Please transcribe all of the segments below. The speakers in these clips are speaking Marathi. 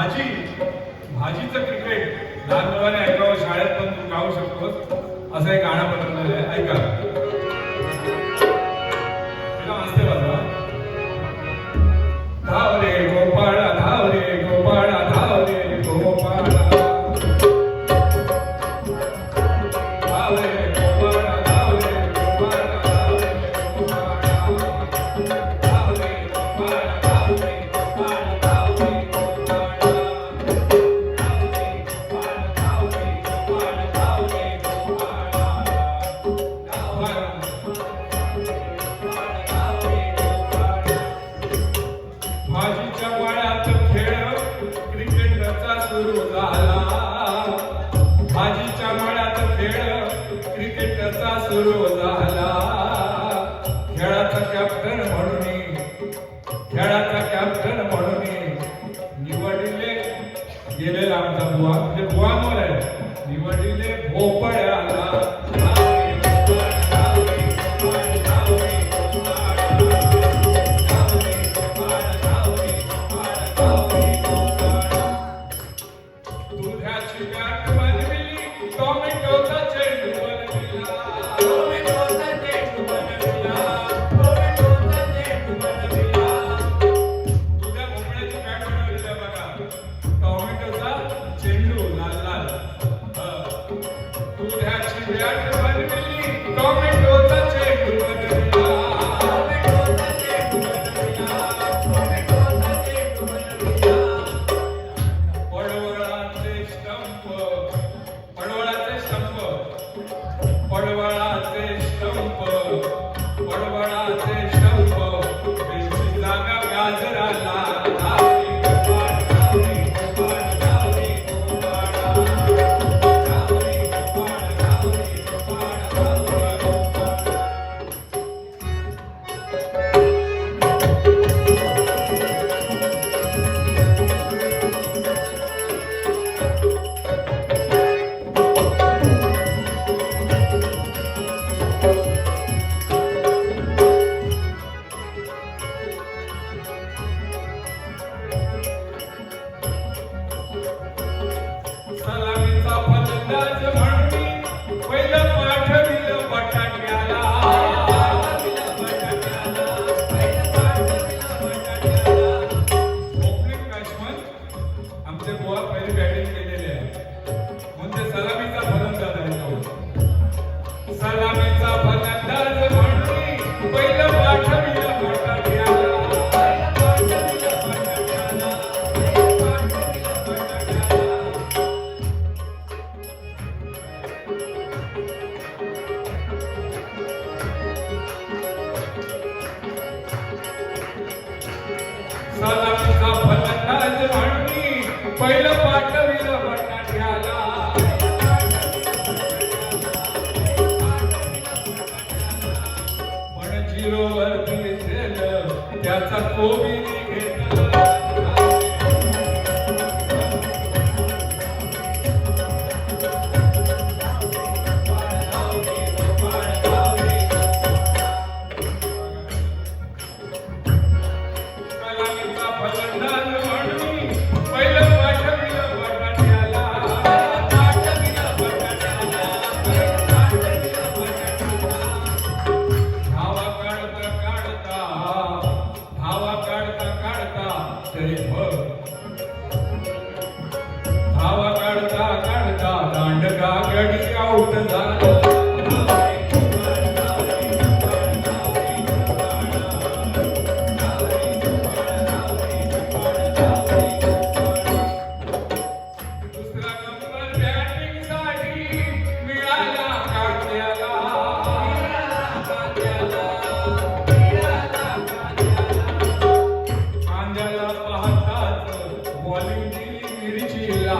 भाजीचं क्रिकेट लहान मुलाने ऐकावं, शाळेत पण तू गाऊ शकतोस असं एक गाणं बनवलेलं आहे, ऐका. असते बाबा, धाव रे गोपाळा धाव रे गोपाळा धाव रे गोपाळा, धाव रे गोपाळा धाव रे गोपाळा, धाव रे गोपाळा, धाव रे गोपाळा, धाव रे गोपाळा, धाव रे गोपाळा, धाव रे गोपाळा, धाव रे गोपाळा, भाजीच्या वाड्यात खेळ क्रिकेटचा सुरू झाला, भाजीच्या वाड्यात खेळ क्रिकेटचा सुरू झाला, खेळाचा कॅप्टन म्हणून, खेळाचा कॅप्टन म्हणून निवडले गेलेला आमचा बुवा, म्हणजे बुवा मोर आहे, निवडले भोपळ्याला. पहिलं पाठविलं बटाट्याला, पण झिरोवर दिसेल त्याचा कोबीने घेतला. धावा काढता काढता दांडगा गडी आऊट झाला. दुसरा नंबर बॅटिंग साठी मिळाला कांद्याला, कांद्याला पाहताच बॉलिंग दिली मिरचीला.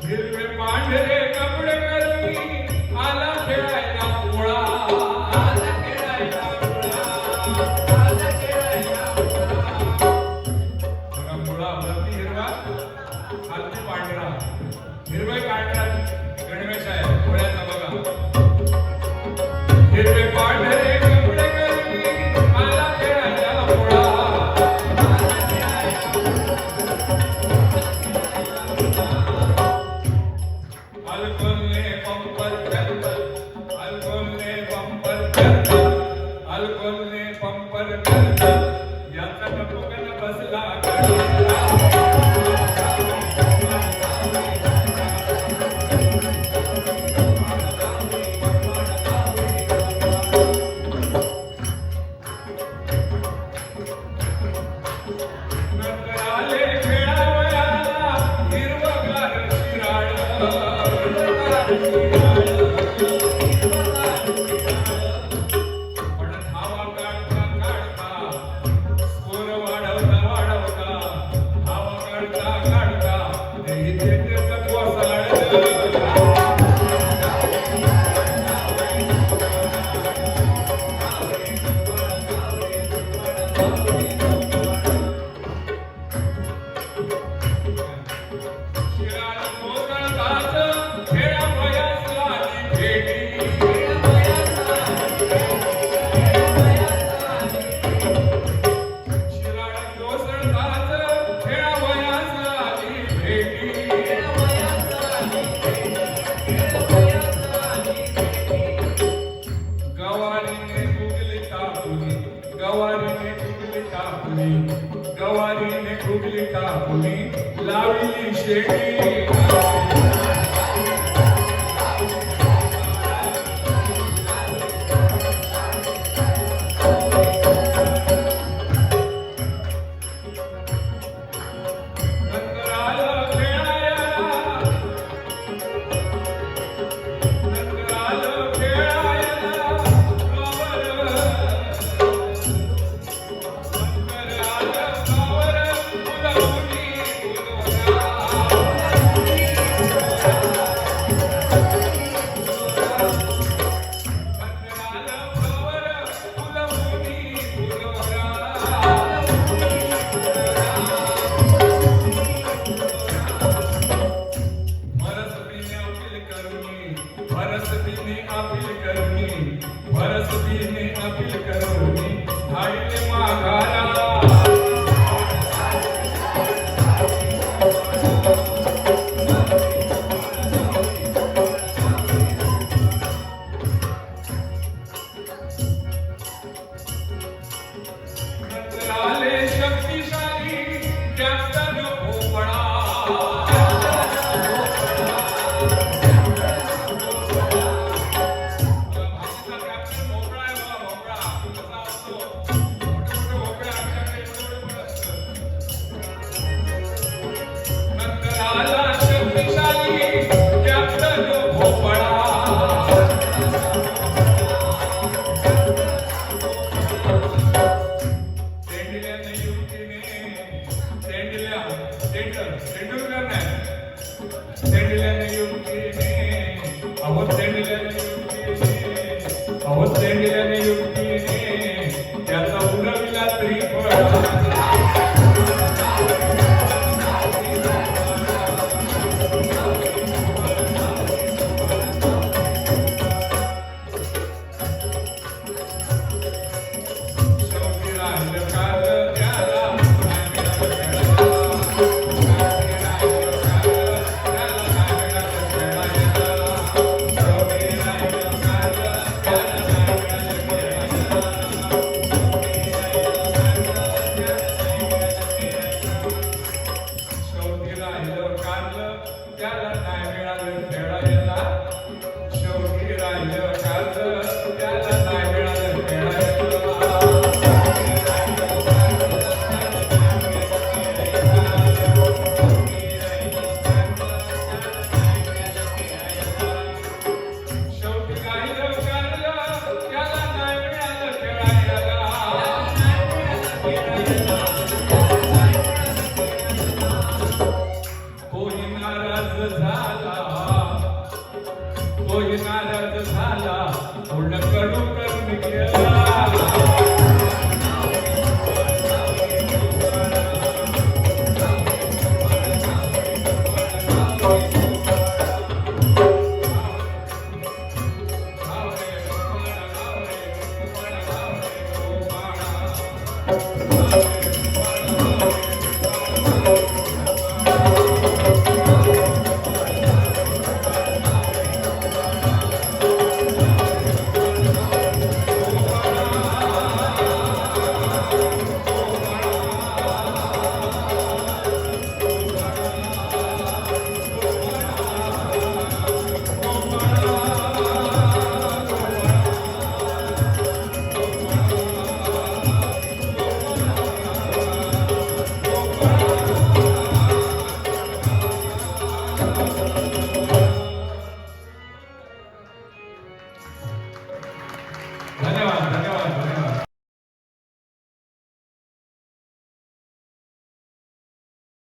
हिरवे पांढरे कपडे करून आला खेळायला पोळा. आला खेळायला पोळा. आला खेळायला पोळा. बघा पोळा वरती हिरवा खालती पांढरा. हिरवे पांढरा गणवेश आहे पोळ्याचा बघा. हिरवे पांढरे कपडे करून आला खेळायला पोळा. अल्कोलने पंपर करतात. अल्कोलने पंपर करतात. अल्कोलने पंपर करतात. याचा टपोकन बसला नंतर आले खेळावयाला हिरवगार शिराळ. पण धावा काढता काढता स्कोर वाढवता वाढवता धावा काढता काढता ते इथे त्याचं कोसळलं. शिराळ कोसळताच खेळावयास आली भेटी. शिराळ कोसळताच खेळावयास आली भेटी. गवारीने गुगली टाकली. गवारीने गुगली टाकली. गवारीने गुगली टाकली. लावली शेती. नंतर आलं खेळायला. नंतर आलं खेळायला गावावर. नंतर आलं गावावर मुलामुली मुलगा. नंतर आलं गावावर मुलामुली मुलगा. भरसबीने अपील करुनी. भरसबीने अपील करुनी धाडले माघारा. नंतर आले शक्तिशाली कॅप्टन भोपळा. नंतर आला शक्तिशाली कॅप्टन भोपळा. तेंडल्याने युवतीने तेंडुलकरने तेंडल्याने युवतीने अहो तेंडल्याने युवतीने त्याचा उडविला त्रिफळा.